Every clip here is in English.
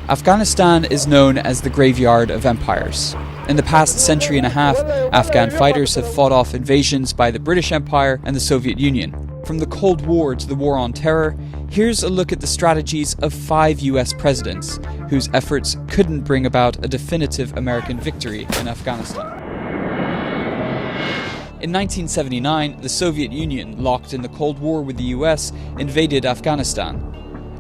Afghanistan is known as the graveyard of empires. In the past century and a half, Afghan fighters have fought off invasions by the British Empire and the Soviet Union. From the Cold War to the War on Terror, here's a look at the strategies of 5 US presidents whose efforts couldn't bring about a definitive American victory in Afghanistan. In 1979, the Soviet Union, locked in the Cold War with the US, invaded Afghanistan.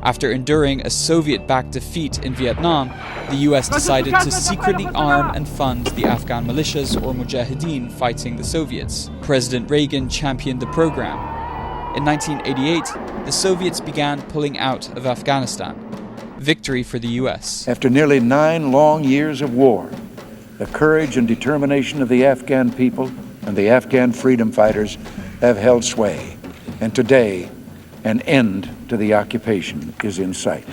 After enduring a Soviet-backed defeat in Vietnam, the US decided to secretly arm and fund the Afghan militias or mujahideen fighting the Soviets. President Reagan championed the program. In 1988, the Soviets began pulling out of Afghanistan. Victory for the US. After nearly 9 long years of war, the courage and determination of the Afghan people and the Afghan freedom fighters have held sway. And today, an end to the occupation is in sight.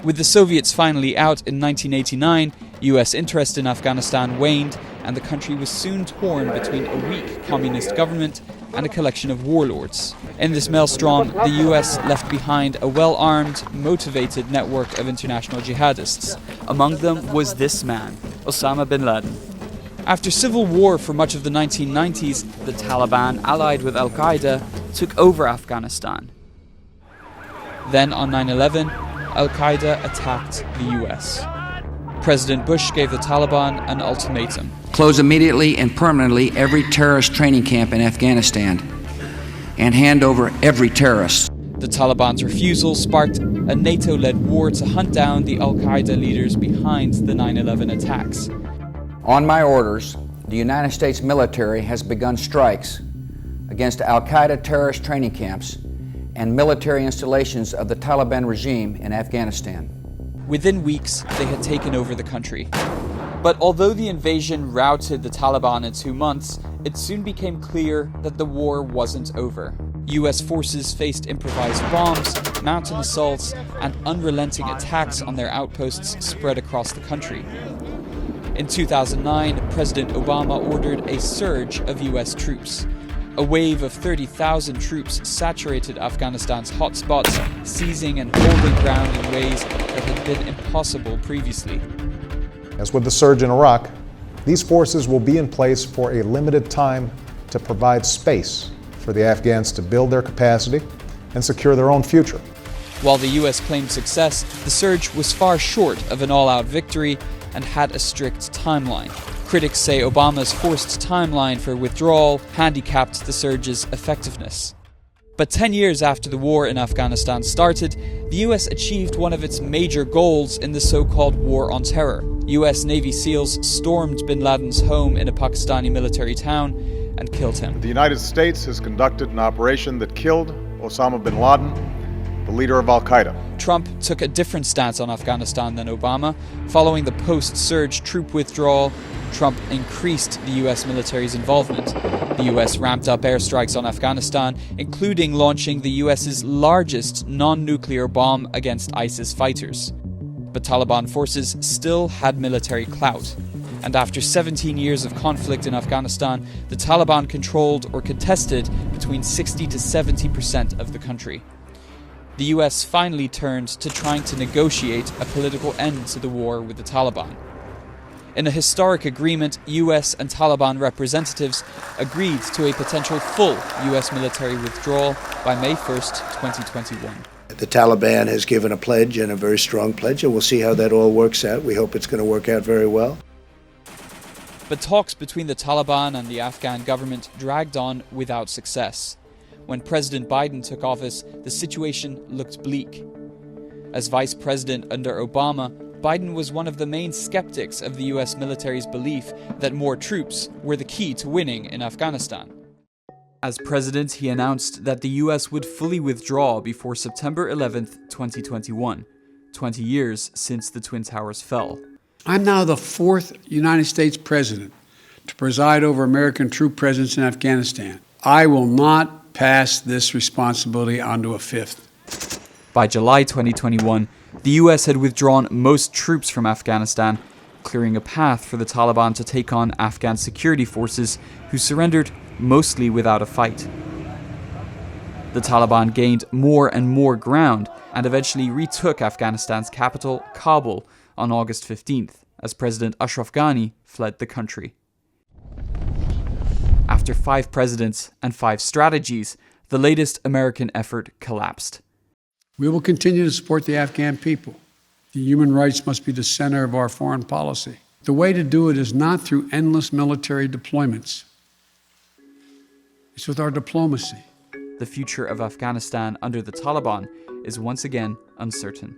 With the Soviets finally out in 1989, US interest in Afghanistan waned, and the country was soon torn between a weak communist government and a collection of warlords. In this maelstrom, the US left behind a well-armed, motivated network of international jihadists. Among them was this man, Osama bin Laden. After civil war for much of the 1990s, the Taliban, allied with Al-Qaeda, took over Afghanistan. Then on 9/11, Al-Qaeda attacked the US. President Bush gave the Taliban an ultimatum. Close immediately and permanently every terrorist training camp in Afghanistan and hand over every terrorist. The Taliban's refusal sparked a NATO-led war to hunt down the Al-Qaeda leaders behind the 9/11 attacks. On my orders, the United States military has begun strikes against Al-Qaeda terrorist training camps and military installations of the Taliban regime in Afghanistan. Within weeks, they had taken over the country. But although the invasion routed the Taliban in 2 months, it soon became clear that the war wasn't over. US forces faced improvised bombs, mountain assaults, and unrelenting attacks on their outposts spread across the country. In 2009, President Obama ordered a surge of US troops. A wave of 30,000 troops saturated Afghanistan's hotspots, seizing and holding ground in ways that had been impossible previously. As with the surge in Iraq, these forces will be in place for a limited time to provide space for the Afghans to build their capacity and secure their own future. While the US claimed success, the surge was far short of an all-out victory and had a strict timeline. Critics say Obama's forced timeline for withdrawal handicapped the surge's effectiveness. But 10 years after the war in Afghanistan started, the US achieved one of its major goals in the so-called War on Terror. US Navy SEALs stormed bin Laden's home in a Pakistani military town and killed him. The United States has conducted an operation that killed Osama bin Laden, the leader of Al-Qaeda. Trump took a different stance on Afghanistan than Obama. Following the post-surge troop withdrawal, Trump increased the US military's involvement. The US ramped up airstrikes on Afghanistan, including launching the US's largest non-nuclear bomb against ISIS fighters. But Taliban forces still had military clout. And after 17 years of conflict in Afghanistan, the Taliban controlled or contested between 60 to 70% of the country. The US finally turned to trying to negotiate a political end to the war with the Taliban. In a historic agreement, US and Taliban representatives agreed to a potential full US military withdrawal by May 1st, 2021. The Taliban has given a pledge, and a very strong pledge, and we'll see how that all works out. We hope it's going to work out very well. But talks between the Taliban and the Afghan government dragged on without success. When President Biden took office, the situation looked bleak. As vice president under Obama, Biden was one of the main skeptics of the US military's belief that more troops were the key to winning in Afghanistan. As president, he announced that the US would fully withdraw before September 11th, 2021, 20 years since the Twin Towers fell. I'm now the 4th United States president to preside over American troop presence in Afghanistan. I will not pass this responsibility onto a 5th. By July 2021, the US had withdrawn most troops from Afghanistan, clearing a path for the Taliban to take on Afghan security forces who surrendered mostly without a fight. The The Taliban gained more and more ground and eventually retook Afghanistan's capital, Kabul, on August 15th, as President Ashraf Ghani fled the country. After 5 presidents and 5 strategies, the latest American effort collapsed. We will continue to support the Afghan people. The human rights must be the center of our foreign policy. The way to do it is not through endless military deployments. It's with our diplomacy. The future of Afghanistan under the Taliban is once again uncertain.